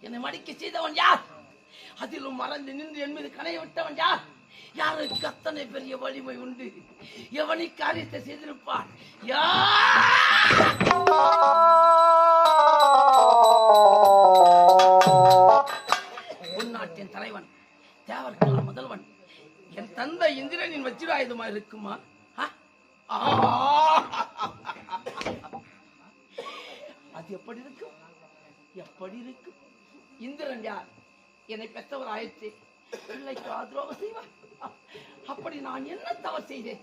என்னை மடிக்க செய்தவன் யார்? அதிலும் மறந்து நின்று என் மீது கணைய விட்டவன் யார்? யாருக்கு அத்தனை பெரிய வலிமை உண்டு? எவனை காரியத்தை செய்திருப்பான்? உன்னாட்டின் தலைவன், தேவர்கள் முதல்வன், என் தந்தை இந்திரனின் வஜ்ராயுதமா இருக்குமா? அது எப்படி இருக்கும்? எப்படி இருக்கும்? இந்திரன் யார்? என்னை பெற்றவர் ஆயிற்று, பிள்ளைக்கு துரோகம் செய்வார். அப்படி நான் என்ன தவறு செய்தேன்?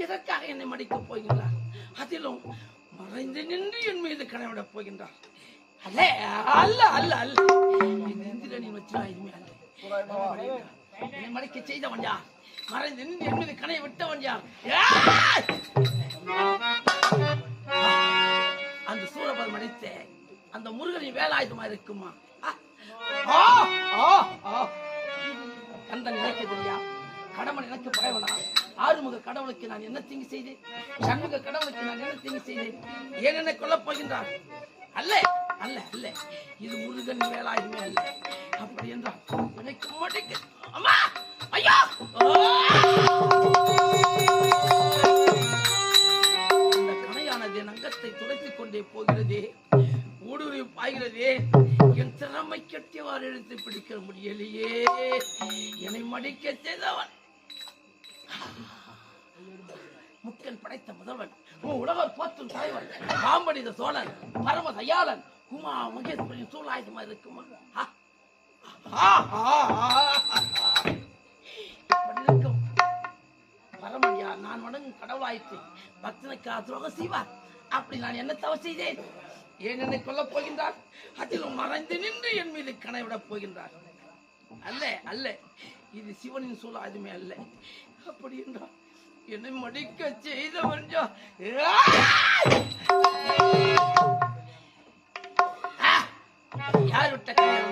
எதற்காக என்னை மடிக்கப் போகின்றார்? அதிலும் மறைந்து நின்று என் மீது கனவிடப் போகின்றார். அல்ல அல்ல அல்ல அல்ல, இந்திரனின் வஜ்ராயுதமே அல்ல. என்னை மடிக்க செய்தவன் யார்? மறைந்து நின்று என் மீது கனையை விட்டவன் யார்? அந்த சூரபல் மடித்த அந்த முருகனின் வேலாயுதமா இருக்குமா? கந்தன் நினைக்க தெரியா? கடவுள் எனக்கு பயவனா? ஆறுமுக கடவுளுக்கு நான் என்ன தீங்கு செய்தேன்? சண்முக கடவுளுக்கு நான் என்ன தீங்கு செய்தேன்? ஏன் என்னை கொல்லப் போகின்றார்? அல்ல அல்ல அல்ல, இது முருகன் வேலாயுதமே அல்ல. அப்படி என்றால் எனக்கு மடிக்க அம்மா ஐயா இந்த கணையானது என் அங்கத்தை துடைத்துக் கொண்டே போகிறதே, ஊடுருவி பாய்கிறதே. என் திறமை கெட்டியவாறு எடுத்து பிடிக்க முடியலையே. என்னை மடிக்க செய்தவன், முக்கன் படைத்த முதல்வன், உலகர் போற்றும் தலைவன், காம்படித சோழன், பரம தயாளன், குமா மகேஸ்வரின் சூழாயுதமா இருக்குமா? இருக்கும் பரமன் யார்? நான் வணங்கும் கடவுளாயிற்று, பக்தனுக்கு துரோகம் செய்வார். அப்படி நான் என்ன தவறு செய்தேன்? ஏன் என்னை கொல்லப் போகின்றார்? அதிலும் மறைந்து நின்று என் மீது கனைவிடப் போகின்றார். அல்ல அல்ல, இது சிவனின் சூழாயுதமே அல்ல. அப்படி என்றால் என்னை மடிக்க செய்தவன் யார் விட்ட கனை?